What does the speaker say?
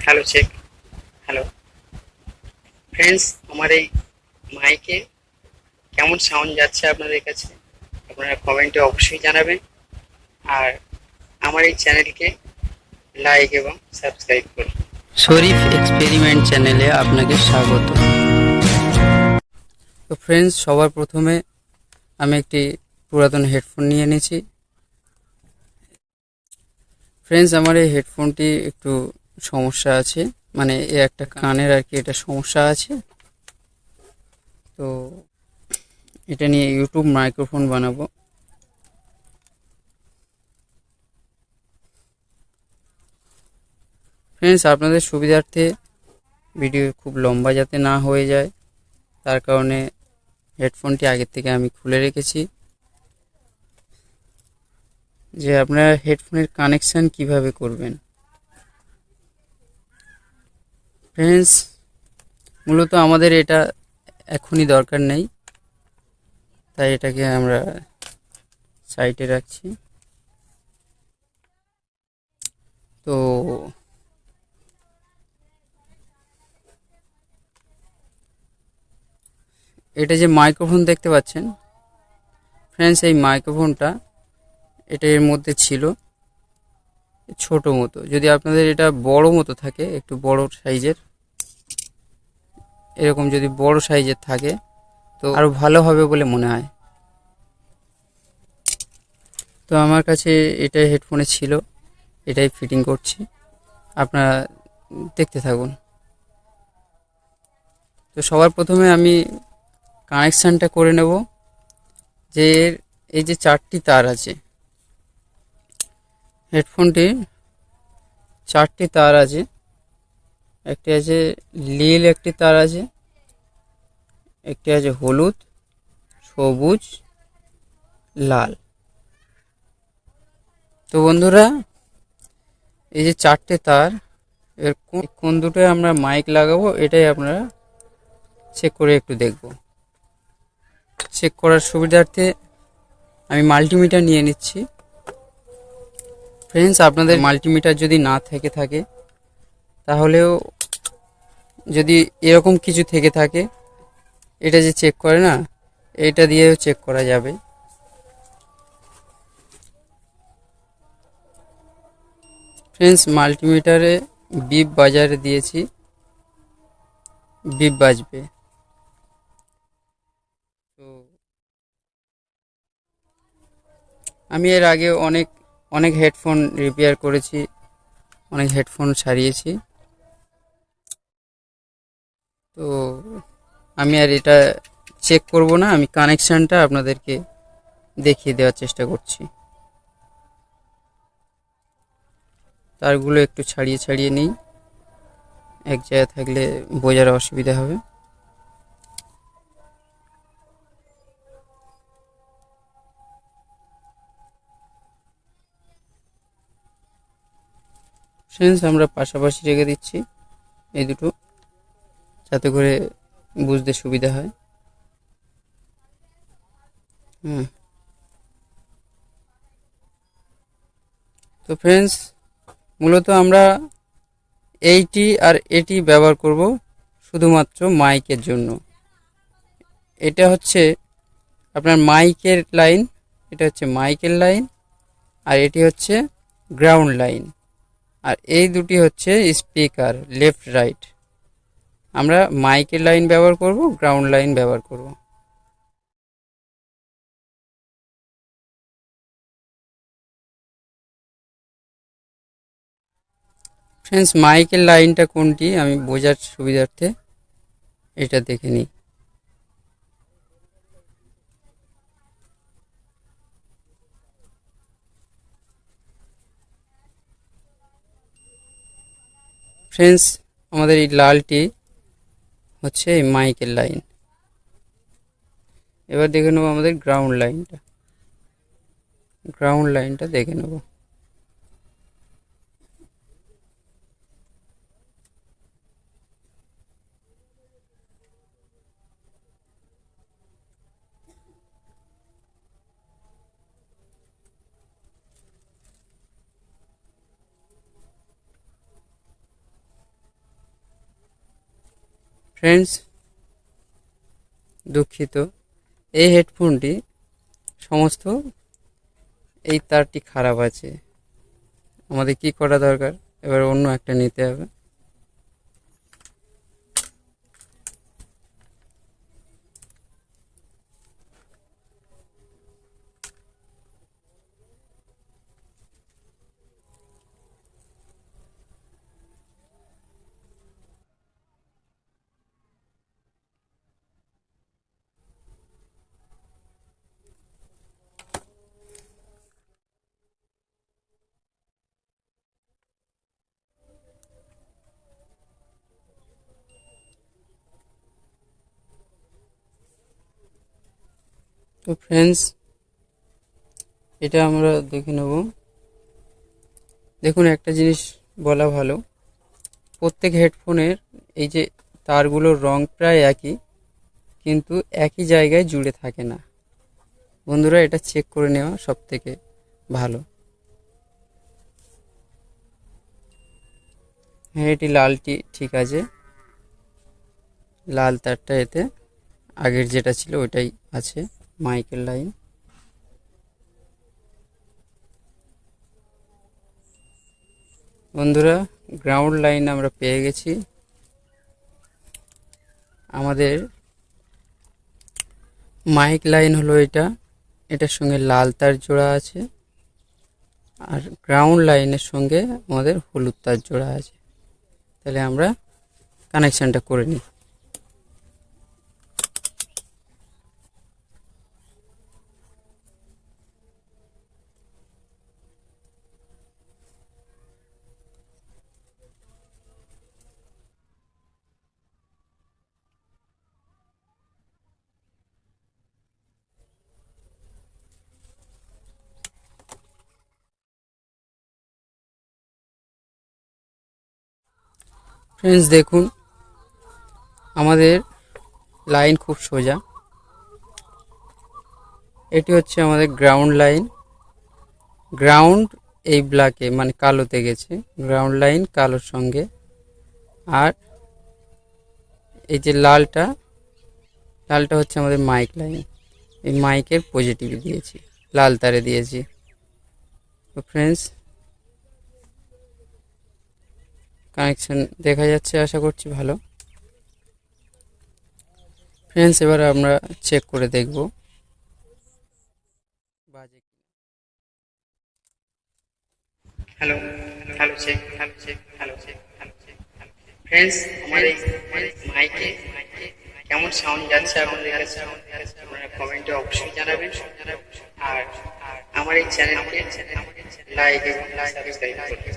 Hello check. Hello friends, আমার এই মাইকে কেমন সাউন্ড যাচ্ছে আপনাদের কাছে আপনারা কমেন্টে অবশ্যই জানাবেন। আর আমার এই চ্যানেলকে লাইক এবং সাবস্ক্রাইব করুন। শরীফ এক্সপেরিমেন্ট চ্যানেলে আপনাকে স্বাগত। তো ফ্রেন্ডস, সবার প্রথমে আমি একটি পুরাতন হেডফোন নিয়ে নিয়েছি। ফ্রেন্ডস, আমার এই হেডফোনটি একটু সমস্যা আছে, মানে একটা কানের আর কি এটা সমস্যা আছে। তো এটা নিয়ে ইউটিউব মাইক্রোফোন বানাবো। ফ্রেন্ডস, আপনাদের সুবিধার্থে ভিডিও খুব লম্বা যাতে না হয়ে যায়, তার কারণে হেডফোনটি আগের থেকে আমি খুলে রেখেছি। যে আপনারা হেডফোনের কানেকশান কিভাবে করবেন। ফ্রেন্ডস, মূলত আমাদের এটা এখনই দরকার নেই, তাই এটাকে আমরা সাইডে রাখছি। তো এটা যে মাইক্রোফোন দেখতে পাচ্ছেন ফ্রেন্ডস, এই মাইক্রোফোনটা এটা এর মধ্যে ছিল ছোট মতো। যদি আপনাদের এটা বড় মতো থাকে, একটু বড় সাইজের, এরকম যদি বড় সাইজের থাকে তো আরো ভালো হবে বলে মনে হয়। তো আমার কাছে এটাই হেডফোনে ছিল, এটাই ফিটিং করছি, আপনারা দেখতে থাকুন। তো সবার প্রথমে আমি কানেকশানটা করে নেব। যে এই যে 4টি তার আছে, হেডফোনটির 4টি তার আছে। একটি আছে নীল, একটি তার আছে, একটি আছে হলুদ, সবুজ, লাল। তো বন্ধুরা, এই যে 4টে তার, এর কোন দুটোয় আমরা মাইক লাগাবো এটাই আপনারা চেক করে একটু দেখব। চেক করার সুবিধার্থে আমি মাল্টিমিটার নিয়ে নিচ্ছি। ফ্রেন্ডস, আপনাদের মাল্টিমিটার যদি না থাকে তাহলেও, যদি এরকম কিছু থেকে থাকে, এটা যে চেক করে না, এটা দিয়েও চেক করা যাবে। ফ্রেন্ডস, মাল্টিমিটারে বিপ বাজারে দিয়েছি, বিপ বাজবে। তো আমি এর আগে অনেক অনেক হেডফোন রিপেয়ার করেছি, অনেক হেডফোন সারিয়েছি। তো আমি আর এটা চেক করব না, আমি কানেকশানটা আপনাদেরকে দেখিয়ে দেওয়ার চেষ্টা করছি। তারগুলো একটু ছাড়িয়ে ছাড়িয়ে নিই, এক জায়গায় থাকলে বোঝার অসুবিধা হবে। ফ্রেন্ডস, আমরা পাশাপাশি রেখে দিচ্ছি এই দুটো, যাতে করে বুঝতে সুবিধা হয়। তো ফ্রেন্ডস, মূলত আমরা এইটি আর এটি ব্যবহার করব শুধুমাত্র মাইকের জন্য। এটা হচ্ছে আপনার মাইকের লাইন, এটা হচ্ছে মাইকের লাইন, আর এটি হচ্ছে গ্রাউন্ড লাইন, আর এই দুটি হচ্ছে স্পিকার লেফট রাইট। আমরা মাইকের লাইন ব্যবহার করব, গ্রাউন্ড লাইন ব্যবহার করব। ফ্রেন্ডস, মাইকের লাইনটা কোনটি আমি বোঝার সুবিধার্থে এটা দেখে নিই। ফ্রেন্ডস, আমাদের এই লালটি হচ্ছে এই মাইকের লাইন। এবার দেখে নেবো আমাদের গ্রাউন্ড লাইনটা, গ্রাউন্ড লাইনটা দেখে নেব। ফ্রেন্ডস, দুঃখিত, এই হেডফোনটি সমস্ত এই তারটি খারাপ আছে। আমাদের কি করা দরকার, এবার অন্য একটা নিতে হবে। তো ফ্রেন্ডস, এটা আমরা দেখে নেব। দেখুন, একটা জিনিস বলা ভালো, প্রত্যেক হেডফোনের এই যে তারগুলোর রং প্রায় একই, কিন্তু একই জায়গায় জুড়ে থাকে না। বন্ধুরা, এটা চেক করে নেওয়া সব থেকে ভালো। হ্যাঁ, এটি লালটি ঠিক আছে, লাল তারটা এতে আগের যেটা ছিল ওইটাই আছে, মাইকের লাইন। বন্ধুরা, গ্রাউন্ড লাইন আমরা পেয়ে গেছি। আমাদের মাইক লাইন হলো এটা, এটার সঙ্গে লাল তার জোড়া আছে, আর গ্রাউন্ড লাইনের সঙ্গে আমাদের হলুদ তার জোড়া আছে। তাহলে আমরা কানেকশানটা করে নিই। ফ্রেন্ডস, দেখুন, আমাদের লাইন খুব সোজা। এটি হচ্ছে আমাদের গ্রাউন্ড লাইন। গ্রাউন্ড এই ব্ল্যাকে মানে কালোতে গেছে, গ্রাউন্ড লাইন কালোর সঙ্গে। আর এই যে লালটা হচ্ছে আমাদের মাইক লাইন। এই মাইকের পজিটিভ দিয়েছি, লাল তারে দিয়েছি। তো ফ্রেন্ডস, কানেকশন দেখা যাচ্ছে, আশা করছি ভালো। ফ্রেন্ডস, এবার আমরা চেক করে দেখব বাজে কি। Hello, hello check, hello check, hello check, hello check. Friends, আমার এই মাইকে কেমন সাউন্ড যাচ্ছে আপনাদের কাছে আপনারা কমেন্টে অবশ্যই জানাবেন। আর আমার এই চ্যানেলকে লাইক এবং সাবস্ক্রাইব করবেন।